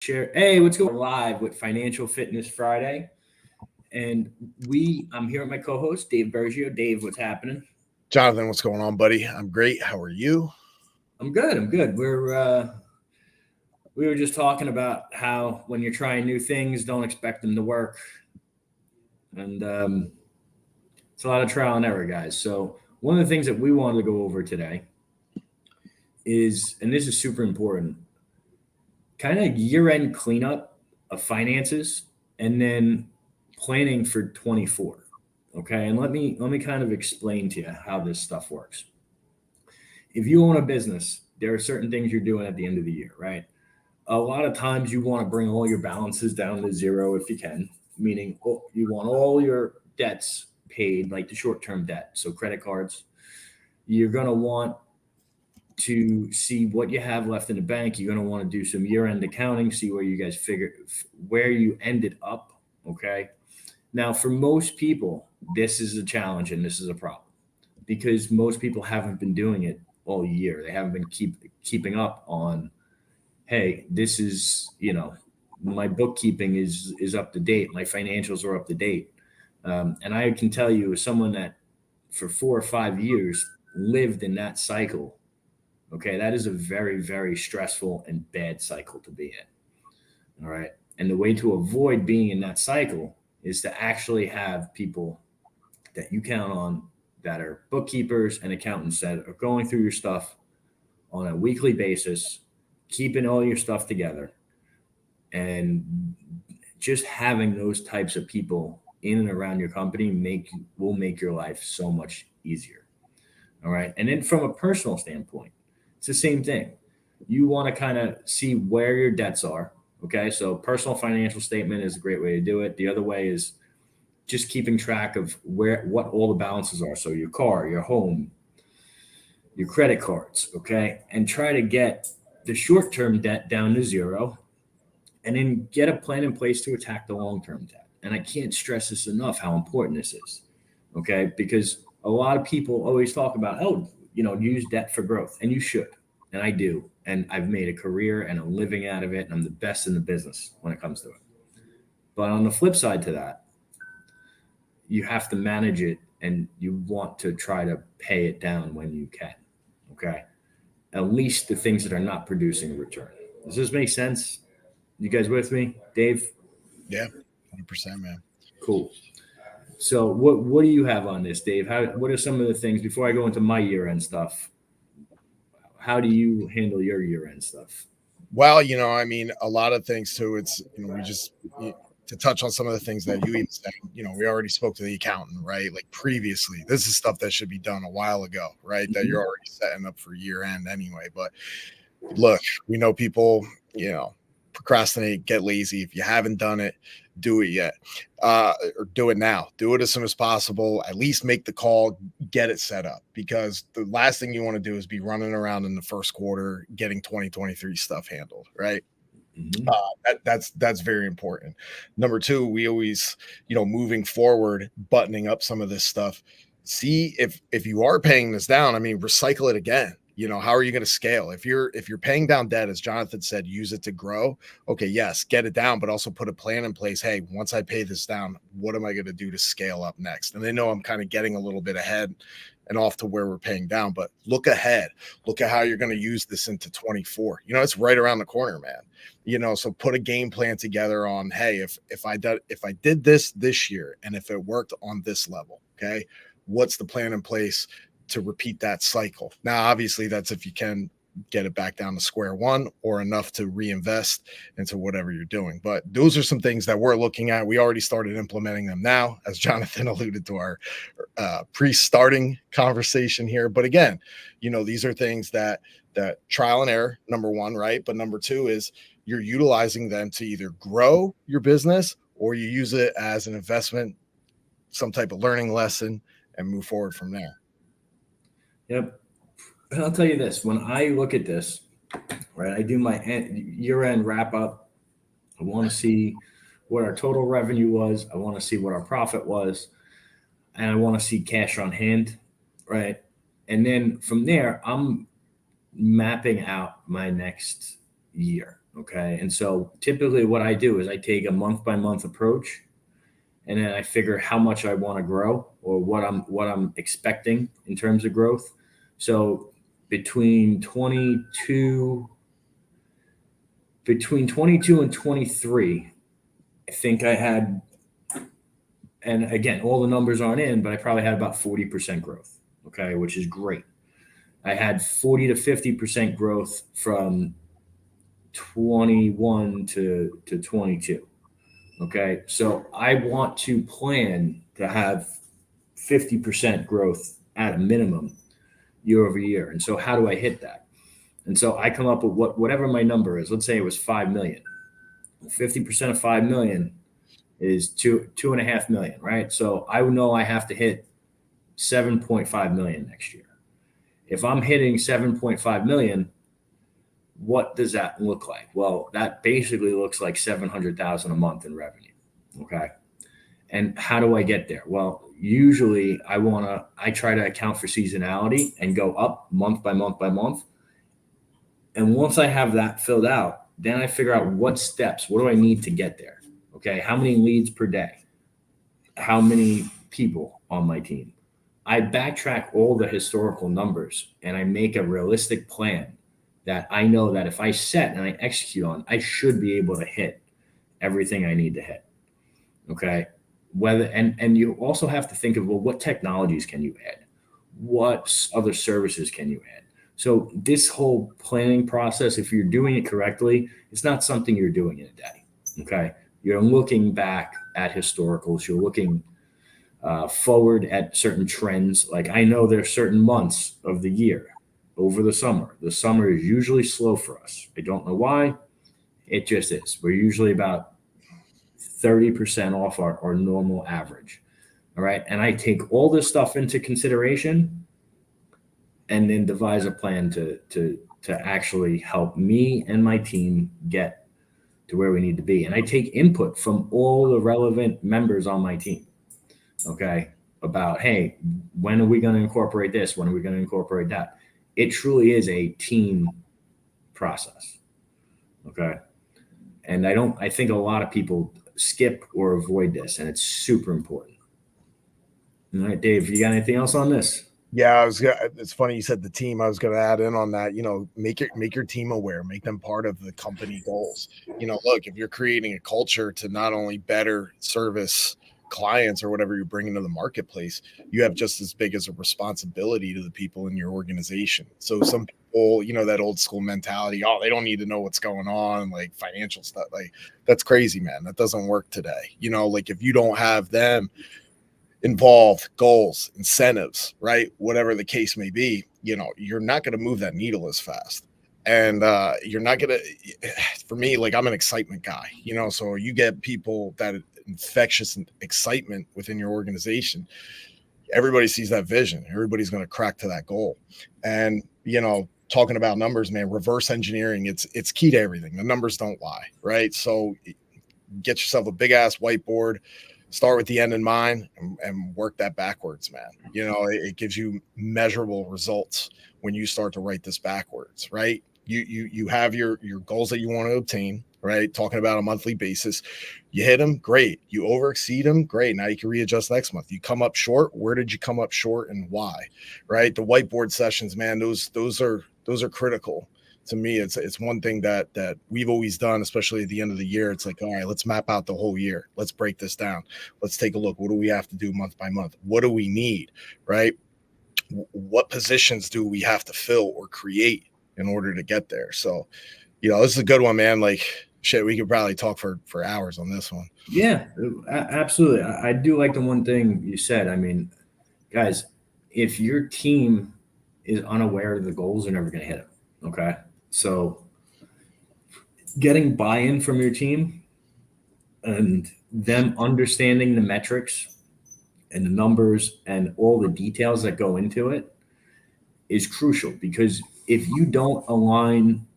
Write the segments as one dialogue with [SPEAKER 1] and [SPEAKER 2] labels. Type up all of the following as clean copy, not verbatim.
[SPEAKER 1] Share. Hey, what's going on? Live with Financial Fitness Friday, and I'm here with my co-host Dave Bergio. Dave, what's happening?
[SPEAKER 2] Jonathan, what's going on, buddy? I'm great. How are you?
[SPEAKER 1] I'm good. I'm good. We were just talking about how when you're trying new things, don't expect them to work, and it's a lot of trial and error, guys. So one of the things that we wanted to go over today is, and this is super important, kind of year-end cleanup of finances, and then planning for 24. Okay, and let me kind of explain to you how this stuff works. If you own a business, there are certain things you're doing at the end of the year, right? A lot of times you want to bring all your balances down to zero if you can, meaning you want all your debts paid, like the short-term debt, so credit cards. You're going to want to see what you have left in the bank. You're going to want to do some year-end accounting, see where you guys figure where you ended up. Okay. Now, for most people, this is a challenge and this is a problem because most people haven't been doing it all year. They haven't been keeping up on, hey, this is, my bookkeeping is up to date. My financials are up to date. And I can tell you, as someone that for 4 or 5 years lived in that cycle, okay, that is a very, very stressful and bad cycle to be in. All right. And the way to avoid being in that cycle is to actually have people that you count on that are bookkeepers and accountants that are going through your stuff on a weekly basis, keeping all your stuff together, and just having those types of people in and around your company will make your life so much easier. All right. And then from a personal standpoint, it's the same thing. You want to kind of see where your debts are. Okay. So personal financial statement is a great way to do it. The other way is just keeping track of what all the balances are. So your car, your home, your credit cards. Okay. And try to get the short term debt down to zero and then get a plan in place to attack the long term debt. And I can't stress this enough how important this is. Okay. Because a lot of people always talk about, oh, use debt for growth. And you should. And I do. And I've made a career and a living out of it. And I'm the best in the business when it comes to it. But on the flip side to that, you have to manage it and you want to try to pay it down when you can. Okay. At least the things that are not producing a return. Does this make sense? You guys with me? Dave?
[SPEAKER 2] Yeah, 100%, man.
[SPEAKER 1] Cool. So what do you have on this, Dave? What are some of the things before I go into my year end stuff? How do you handle your year end stuff?
[SPEAKER 2] Well, a lot of things too. It's, to touch on some of the things that you even said, we already spoke to the accountant, right? Like previously, this is stuff that should be done a while ago, right? That you're already setting up for year end anyway. But look, we know people, procrastinate, get lazy. If you haven't done it, do it yet, or do it now. Do it as soon as possible. At least make the call, get it set up, because the last thing you want to do is be running around in the first quarter getting 2023 stuff handled, right?
[SPEAKER 1] Mm-hmm.
[SPEAKER 2] That's very important. Number two, we always, moving forward, buttoning up some of this stuff. See if you are paying this down, recycle it again. How are you going to scale? If you're paying down debt, as Jonathan said, use it to grow. Okay, yes, get it down, but also put a plan in place. Hey, once I pay this down, what am I going to do to scale up next? And they know I'm kind of getting a little bit ahead and off to where we're paying down, but look ahead. Look at how you're going to use this into 24. It's right around the corner, man. So put a game plan together on, hey, if I did this year and if it worked on this level, okay, what's the plan in place to repeat that cycle? Now, obviously, that's if you can get it back down to square one or enough to reinvest into whatever you're doing. But those are some things that we're looking at. We already started implementing them now, as Jonathan alluded to our pre-starting conversation here. But again, these are things that trial and error, number one, right? But number two is you're utilizing them to either grow your business or you use it as an investment, some type of learning lesson, and move forward from there.
[SPEAKER 1] Yep. And I'll tell you this, when I look at this, right, I do my year-end wrap up. I want to see what our total revenue was. I want to see what our profit was. And I want to see cash on hand, right? And then from there, I'm mapping out my next year. Okay. And so typically what I do is I take a month by month approach, and then I figure how much I want to grow or what I'm expecting in terms of growth. So between 22 between 22 and 23, I think I had, and again, all the numbers aren't in, but I probably had about 40% growth. Okay, which is great. I had 40 to 50% growth from 21 to 22. Okay. So I want to plan to have 50% growth at a minimum year over year. And so how do I hit that? And so I come up with whatever my number is. Let's say it was 5 million. 50% of 5 million is 2.5 million, right? So I know I have to hit 7.5 million next year. If I'm hitting 7.5 million, what does that look like? Well, that basically looks like 700,000 a month in revenue. Okay. And how do I get there? Well, usually I try to account for seasonality and go up month by month by month. And once I have that filled out, then I figure out what do I need to get there? Okay. How many leads per day? How many people on my team? I backtrack all the historical numbers and I make a realistic plan that I know that if I set and I execute on, I should be able to hit everything I need to hit. Okay. And you also have to think of, well, what technologies can you add? What other services can you add? So this whole planning process, if you're doing it correctly, it's not something you're doing in a day. Okay. You're looking back at historicals. You're looking forward at certain trends. Like I know there's certain months of the year over the summer. The summer is usually slow for us. I don't know why. It just is. We're usually about 30% off our normal average. All right. And I take all this stuff into consideration and then devise a plan to actually help me and my team get to where we need to be. And I take input from all the relevant members on my team. Okay. About, hey, when are we going to incorporate this? When are we going to incorporate that? It truly is a team process. Okay. And I think a lot of people skip or avoid this, and it's super important. All right, Dave, you got anything else on this?
[SPEAKER 2] Yeah, it's funny you said the team. I was gonna add in on that. Make your team aware, make them part of the company goals. Look, if you're creating a culture to not only better service clients or whatever you're bringing to the marketplace, you have just as big as a responsibility to the people in your organization. So some people, that old school mentality, oh, they don't need to know what's going on, like financial stuff, like that's crazy, man. That doesn't work today. Like if you don't have them involved, goals, incentives, right? Whatever the case may be, you're not going to move that needle as fast. And you're not going to, for me, like I'm an excitement guy, so you get people that infectious excitement within your organization. Everybody sees that vision. Everybody's going to crack to that goal. And, talking about numbers, man, reverse engineering, it's key to everything. The numbers don't lie, right? So get yourself a big ass whiteboard, start with the end in mind and work that backwards, man. It gives you measurable results when you start to write this backwards, right? You have your goals that you want to obtain, right? Talking about a monthly basis. You hit them, great. You over exceed them, great. Now you can readjust next month. You come up short. Where did you come up short and why? Right? The whiteboard sessions, man, those are critical. To me, it's one thing that we've always done, especially at the end of the year. It's like, all right, let's map out the whole year. Let's break this down. Let's take a look. What do we have to do month by month? What do we need, right? What positions do we have to fill or create in order to get there? So, this is a good one, man. Like, shit, we could probably talk for hours on this one.
[SPEAKER 1] Yeah, absolutely. I do like the one thing you said. I mean, guys, if your team is unaware of the goals, they're never going to hit them. Okay. So getting buy-in from your team and them understanding the metrics and the numbers and all the details that go into it is crucial, because if you don't align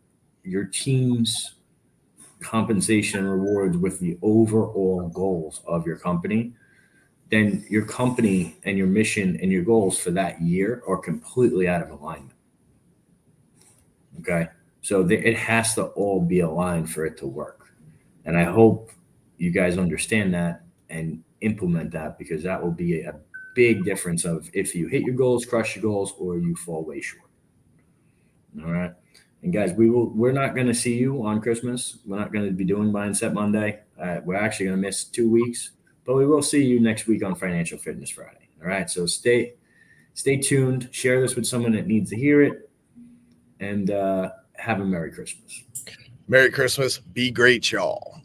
[SPEAKER 1] your team's compensation and rewards with the overall goals of your company, then your company and your mission and your goals for that year are completely out of alignment. Okay. So it has to all be aligned for it to work. And I hope you guys understand that and implement that, because that will be a big difference of if you hit your goals, crush your goals, or you fall way short. All right. And guys, we're not going to see you on Christmas. We're not going to be doing Mindset Monday. We're actually going to miss 2 weeks, but we will see you next week on Financial Fitness Friday. All right. So stay tuned. Share this with someone that needs to hear it, and have a Merry Christmas.
[SPEAKER 2] Merry Christmas. Be great, y'all.